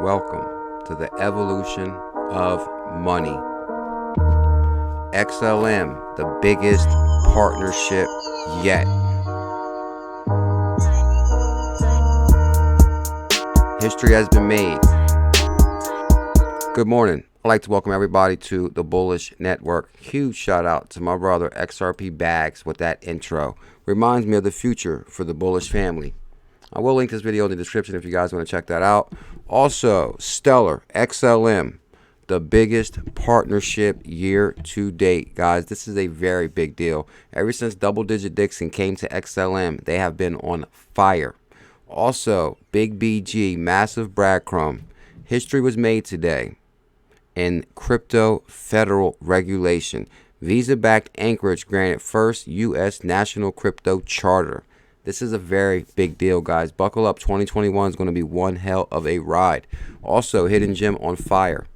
Welcome to the evolution of money. XLM, the biggest partnership yet. History has been made. Good morning. I'd like to welcome everybody to the Bullish Network. Huge shout out to my brother XRP Bags with that intro. Reminds me of the future for the Bullish family. I will link this video in the description if you guys want to check that out. Also, Stellar XLM, the biggest partnership year to date. Guys, this is a very big deal. Ever since Double Digit Dixon came to XLM, they have been on fire. Also, Big BG, massive breadcrumb. History was made today in crypto federal regulation. Visa-backed Anchorage granted first U.S. national crypto charter. This is a very big deal, guys. Buckle up. 2021 is going to be one hell of a ride. Also, Hidden Gem on fire.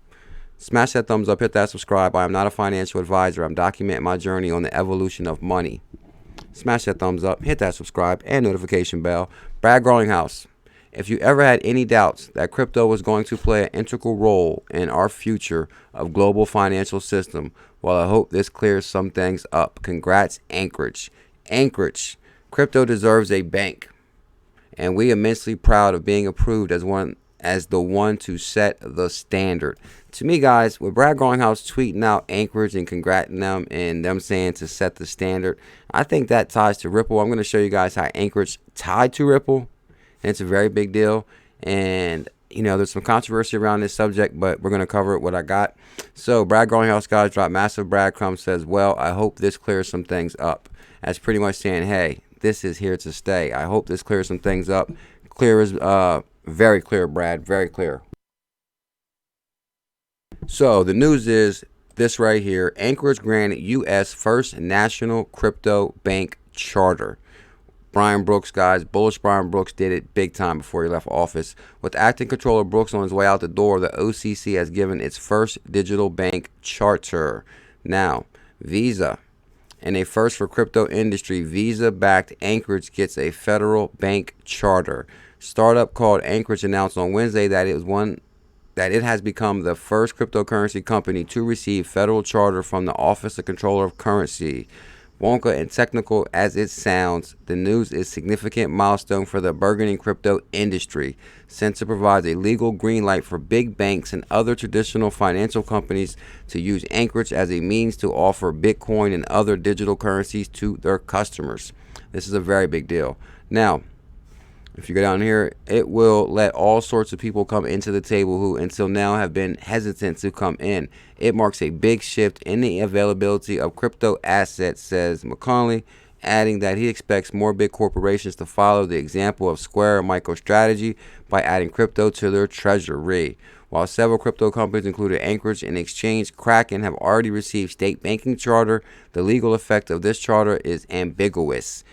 Smash that thumbs up. Hit that subscribe. I am not a financial advisor. I'm documenting my journey on the evolution of money. Smash that thumbs up. Hit that subscribe and notification bell. Brad Garlinghouse. If you ever had any doubts that crypto was going to play an integral role in our future of global financial system, well, I hope this clears some things up. Congrats, Anchorage. Anchorage. Crypto deserves a bank, and we immensely proud of being approved as the one to set the standard. To me, guys, with Brad Garlinghouse tweeting out Anchorage and congrating them and them saying to set the standard, I think that ties to Ripple. I'm going to show you guys how Anchorage tied to Ripple. And it's a very big deal, and you know there's some controversy around this subject, but we're going to cover it what I got. So Brad Garlinghouse, guys, dropped massive breadcrumbs, says, well, I hope this clears some things up. That's pretty much saying, hey, this is here to stay. I hope this clears some things up. Clear is very clear, Brad, very clear. So the news is this right here. Anchorage granted U.S. first national crypto bank charter. Brian Brooks, guys, Bullish Brian Brooks did it big time before he left office. With acting controller Brooks on his way out the door, the OCC has given its first digital bank charter. Now, Visa, and a first for crypto industry, Visa-backed Anchorage gets a federal bank charter. Startup called Anchorage announced on Wednesday that it has become the first cryptocurrency company to receive federal charter from the Office of Controller of Currency. Wonka and technical as it sounds, the news is a significant milestone for the burgeoning crypto industry, since it provides a legal green light for big banks and other traditional financial companies to use Anchorage as a means to offer Bitcoin and other digital currencies to their customers. This is a very big deal. Now, if you go down here, it will let all sorts of people come into the table who until now have been hesitant to come in. It marks a big shift in the availability of crypto assets, says McConnell, adding that he expects more big corporations to follow the example of Square and MicroStrategy by adding crypto to their treasury. While several crypto companies, including Anchorage and exchange Kraken, have already received state banking charter, the legal effect of this charter is ambiguous.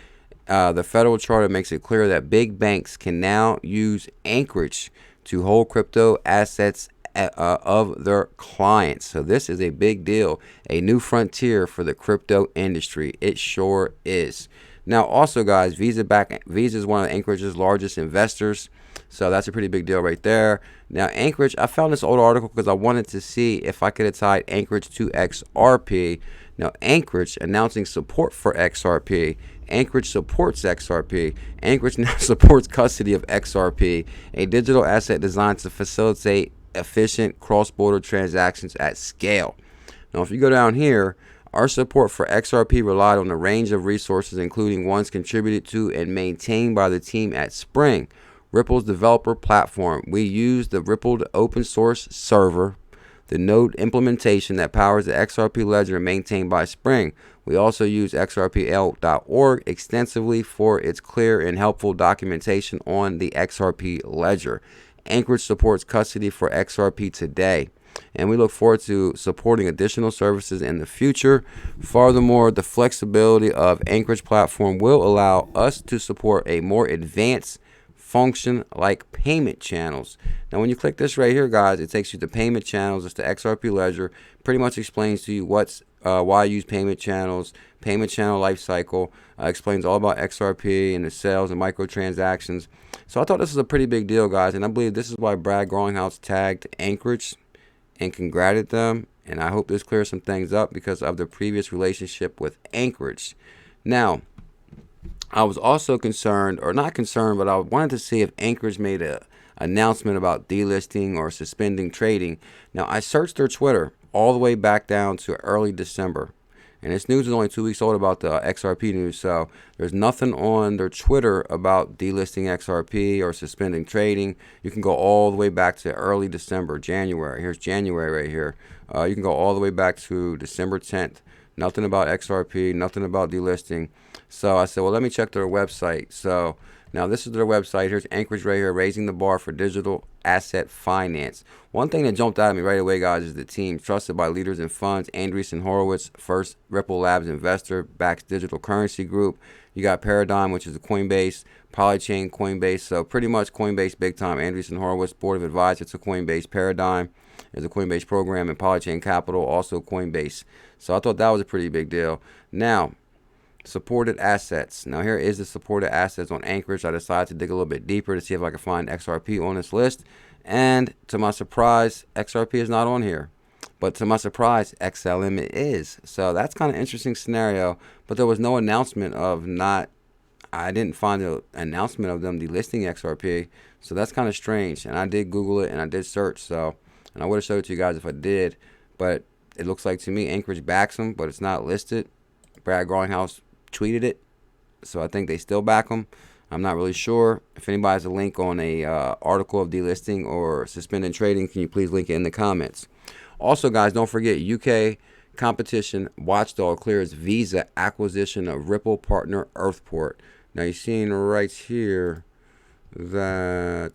The federal charter makes it clear that big banks can now use Anchorage to hold crypto assets of their clients. So this is a big deal, a new frontier for the crypto industry. It sure is. Now, also, guys, Visa is one of Anchorage's largest investors. So that's a pretty big deal right there. Now, Anchorage, I found this old article because I wanted to see if I could have tied Anchorage to XRP. Now, Anchorage announcing support for XRP. Anchorage supports XRP. Anchorage now supports custody of XRP, a digital asset designed to facilitate efficient cross-border transactions at scale. Now, if you go down here, our support for XRP relied on a range of resources, including ones contributed to and maintained by the team at Spring, Ripple's developer platform. We used the Ripple open source server, the node implementation that powers the XRP ledger maintained by Spring. We also use xrpl.org extensively for its clear and helpful documentation on the XRP ledger. Anchorage supports custody for XRP today, and we look forward to supporting additional services in the future. Furthermore, the flexibility of Anchorage platform will allow us to support a more advanced function like payment channels. Now, when you click this right here, guys, it takes you to payment channels. It's the XRP ledger. Pretty much explains to you what's why I use payment channels, payment channel life cycle, explains all about XRP and the sales and microtransactions. So I thought this was a pretty big deal, guys, and I believe this is why Brad Garlinghouse tagged Anchorage and congrated them, and I hope this clears some things up because of the previous relationship with Anchorage. Now, I was also concerned, or not concerned, but I wanted to see if Anchorage made a announcement about delisting or suspending trading. Now, I searched their Twitter all the way back down to early December, and this news is only 2 weeks old about the XRP news, so there's nothing on their Twitter about delisting XRP or suspending trading. You can go all the way back to early December, January. Here's January right here. You can go all the way back to December 10th. Nothing about XRP, nothing about delisting. So I said, well, let me check their website. So now this is their website. Here's Anchorage right here, raising the bar for digital asset finance. One thing that jumped out at me right away, guys, is the team trusted by leaders in funds. Andreessen Horowitz, first Ripple Labs investor, backs digital currency group. You got Paradigm, which is the Coinbase, Polychain, Coinbase. So pretty much Coinbase big time. Andreessen Horowitz, board of advisors to Coinbase. Paradigm is a Coinbase program, and Polychain Capital, also Coinbase. So I thought that was a pretty big deal. Now, supported assets. Now here is the supported assets on Anchorage. I decided to dig a little bit deeper to see if I could find XRP on this list. And to my surprise, XRP is not on here. But to my surprise, XLM is. So that's kind of an interesting scenario. But there was no announcement of I didn't find an announcement of them delisting XRP. So that's kind of strange. And I did Google it and I did search. So, and I would have showed it to you guys if I did. But it looks like to me Anchorage backs them, but it's not listed. Brad Garlinghouse tweeted it, so I think they still back them. I'm not really sure. If anybody has a link on a article of delisting or suspending trading, can you please link it in the comments? Also, guys, don't forget, UK competition watchdog clears Visa acquisition of Ripple partner Earthport. Now you're seeing right here that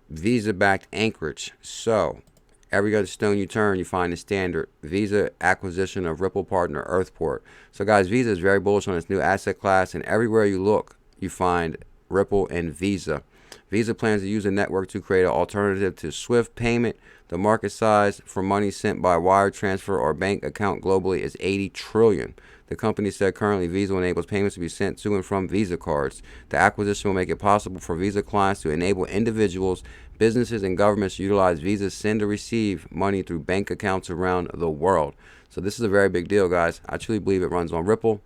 Visa backed Anchorage. So every other stone you turn, you find the standard Visa acquisition of Ripple partner Earthport. So guys, Visa is very bullish on this new asset class, and everywhere you look, you find Ripple and Visa. Visa plans to use the network to create an alternative to SWIFT payment. The market size for money sent by wire transfer or bank account globally is $80 trillion. The company said currently Visa enables payments to be sent to and from Visa cards. The acquisition will make it possible for Visa clients to enable individuals, businesses, and governments to utilize Visa send or receive money through bank accounts around the world. So this is a very big deal, guys. I truly believe it runs on Ripple.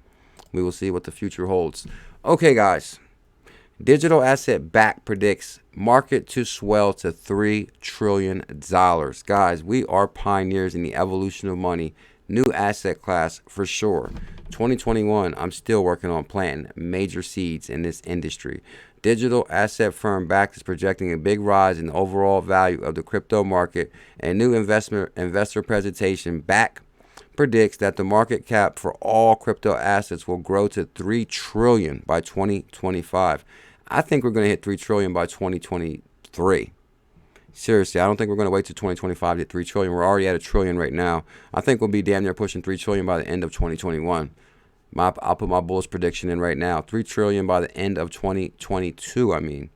We will see what the future holds. Okay, guys. Digital Asset Back predicts market to swell to $3 trillion. Guys, we are pioneers in the evolution of money. New asset class for sure. 2021, I'm still working on planting major seeds in this industry. Digital asset firm Back is projecting a big rise in the overall value of the crypto market. And new investor presentation Back predicts that the market cap for all crypto assets will grow to $3 trillion by 2025. I think we're going to hit $3 trillion by 2023. Seriously, I don't think we're going to wait till 2025 to hit $3 trillion. We're already at $1 trillion right now. I think we'll be damn near pushing $3 trillion by the end of 2021. I'll put my bullish prediction in right now. $3 trillion by the end of 2022, I mean.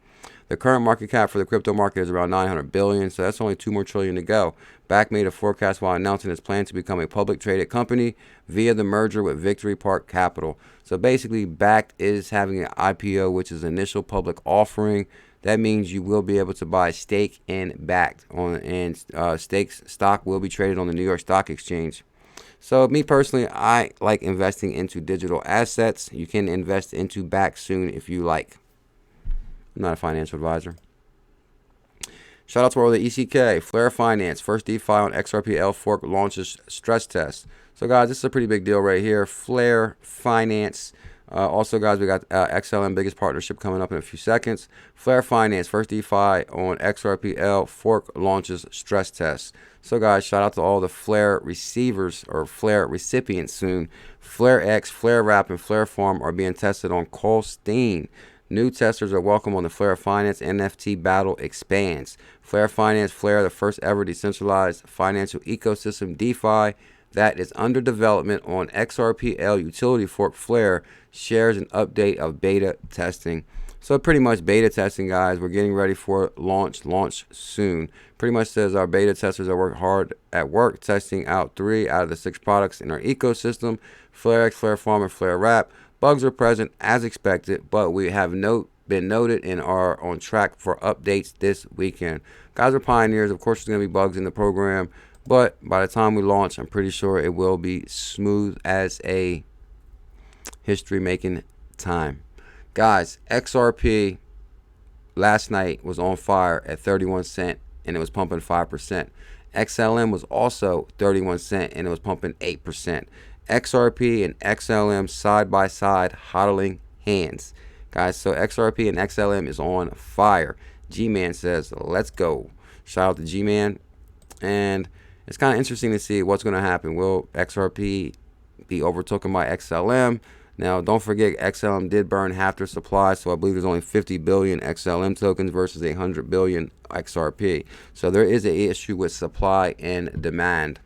The current market cap for the crypto market is around $900 billion, so that's only $2 more trillion to go. Back made a forecast while announcing its plan to become a public traded company via the merger with Victory Park Capital. So basically, Back is having an IPO, which is initial public offering. That means you will be able to buy stake in Back, and stock will be traded on the New York Stock Exchange. So me personally, I like investing into digital assets. You can invest into Back soon if you like. I'm not a financial advisor. Shout out to all the ECK. Flare Finance, first DeFi on XRP fork launches stress test. So guys, this is a pretty big deal right here. Flare Finance. Also, guys, we got XLM biggest partnership coming up in a few seconds. Flare Finance, first DeFi on XRP fork launches stress test. So guys, shout out to all the Flare receivers or Flare recipients soon. Flare X, Flare Wrap, and Flare Farm are being tested on Colstein. New testers are welcome on the Flare Finance NFT battle expands. Flare Finance, Flare, the first ever decentralized financial ecosystem DeFi that is under development on XRPL utility fork Flare, shares an update of beta testing. So pretty much beta testing, guys. We're getting ready for launch soon. Pretty much says our beta testers are hard at work testing out 3 out of the 6 products in our ecosystem: FlareX, Flare Farm, and Flare Wrap. Bugs are present as expected, but we have been noted and are on track for updates this weekend. Guys, are pioneers. Of course, there's going to be bugs in the program, but by the time we launch, I'm pretty sure it will be smooth as a history-making time. Guys, XRP last night was on fire at 31 cents and it was pumping 5%. XLM was also 31 cents and it was pumping 8%. XRP and XLM side by side, hodling hands. Guys, so XRP and XLM is on fire. G-Man says, let's go. Shout out to G-Man. And it's kind of interesting to see what's going to happen. Will XRP be overtaken by XLM? Now, don't forget, XLM did burn half their supply, so I believe there's only 50 billion XLM tokens versus 100 billion XRP. So there is an issue with supply and demand.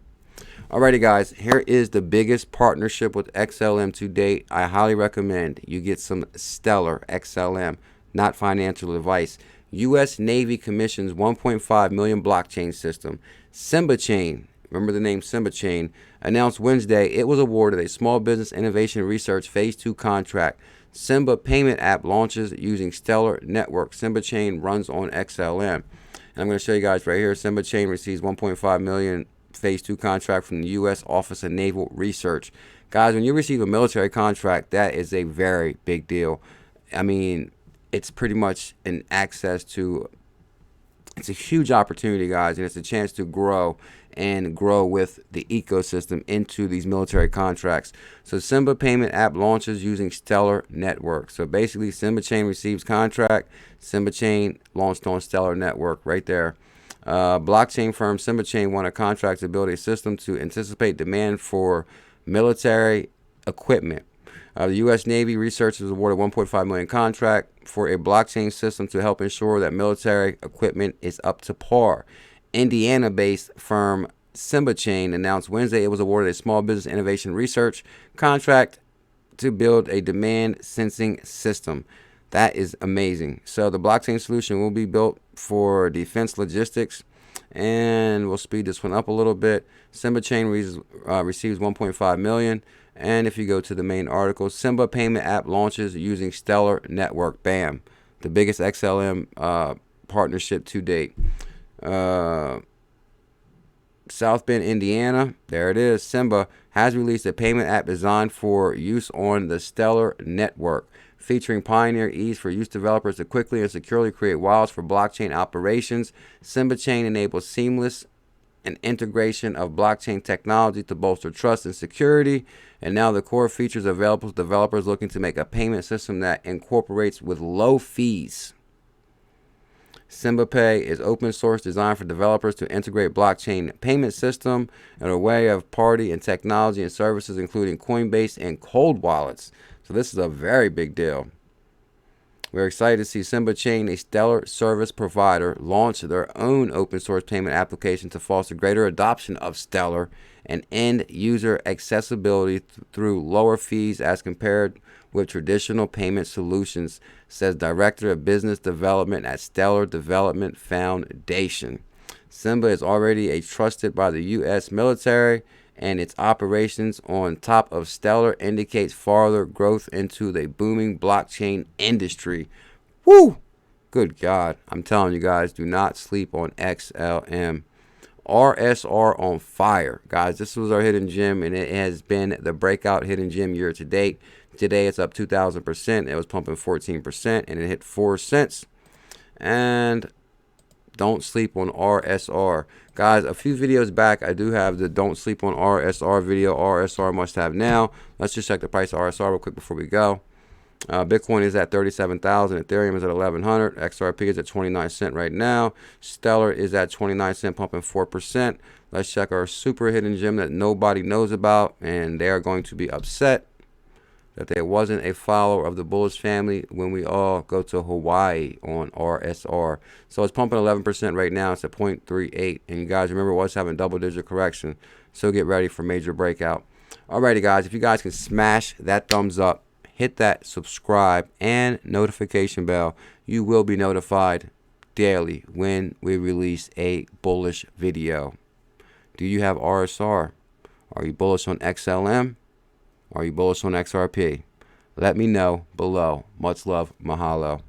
Alrighty, guys, here is the biggest partnership with XLM to date. I highly recommend you get some Stellar XLM, not financial advice. U.S. Navy commissions 1.5 million blockchain system. Simba Chain, remember the name Simba Chain, announced Wednesday it was awarded a Small Business Innovation Research Phase 2 contract. Simba payment app launches using Stellar Network. Simba Chain runs on XLM. And I'm going to show you guys right here. Simba Chain receives 1.5 million Phase 2 contract from the U.S. Office of Naval Research. Guys, when you receive a military contract, that is a very big deal. I mean, it's pretty much an access to, it's a huge opportunity, guys, and it's a chance to grow and grow with the ecosystem into these military contracts. So Simba payment app launches using Stellar Network. So basically, Simba Chain receives contract. Simba Chain launched on Stellar Network right there. Blockchain firm Simba Chain won a contract to build a system to anticipate demand for military equipment. The U.S. Navy researchers awarded $1.5 million contract for a blockchain system to help ensure that military equipment is up to par. Indiana-based firm Simba Chain announced Wednesday it was awarded a Small Business Innovation Research contract to build a demand sensing system. That is amazing. So the blockchain solution will be built for defense logistics, and we'll speed this one up a little bit. Simba Chain receives 1.5 million. And if you go to the main article, Simba payment app launches using Stellar Network. Bam. The biggest XLM partnership to date. South Bend, Indiana. There it is. Simba has released a payment app designed for use on the Stellar Network, featuring pioneer ease for use developers to quickly and securely create wallets for blockchain operations. Simba Chain enables seamless and integration of blockchain technology to bolster trust and security. And now the core features available to developers looking to make a payment system that incorporates with low fees. Simba Pay is open source, designed for developers to integrate blockchain payment system and a array of party and technology and services, including Coinbase and cold wallets. So this is a very big deal. We're excited to see Simba Chain, a Stellar service provider, launch their own open source payment application to foster greater adoption of Stellar and end user accessibility through lower fees as compared with traditional payment solutions, says Director of Business Development at Stellar Development Foundation. Simba is already trusted by the U.S. military, and its operations on top of Stellar indicates farther growth into the booming blockchain industry. Woo! Good God. I'm telling you guys, do not sleep on XLM. RSR on fire. Guys, this was our hidden gem, and it has been the breakout hidden gem year to date. Today, it's up 2,000%. It was pumping 14%, and it hit 4 cents. And don't sleep on RSR. Guys, a few videos back, I do have the don't sleep on RSR video. RSR must have now. Let's just check the price of RSR real quick before we go. Bitcoin is at 37,000. Ethereum is at 1,100. XRP is at 29 cents right now. Stellar is at 29 cents, pumping 4%. Let's check our super hidden gem that nobody knows about, and they are going to be upset that there wasn't a follower of the Bullish family when we all go to Hawaii on RSR. So it's pumping 11% right now. It's at 0.38. And you guys remember, it was having double-digit correction. So get ready for major breakout. Alrighty, guys. If you guys can smash that thumbs up, hit that subscribe and notification bell. You will be notified daily when we release a bullish video. Do you have RSR? Are you bullish on XLM? Are you bullish on XRP? Let me know below. Much love. Mahalo.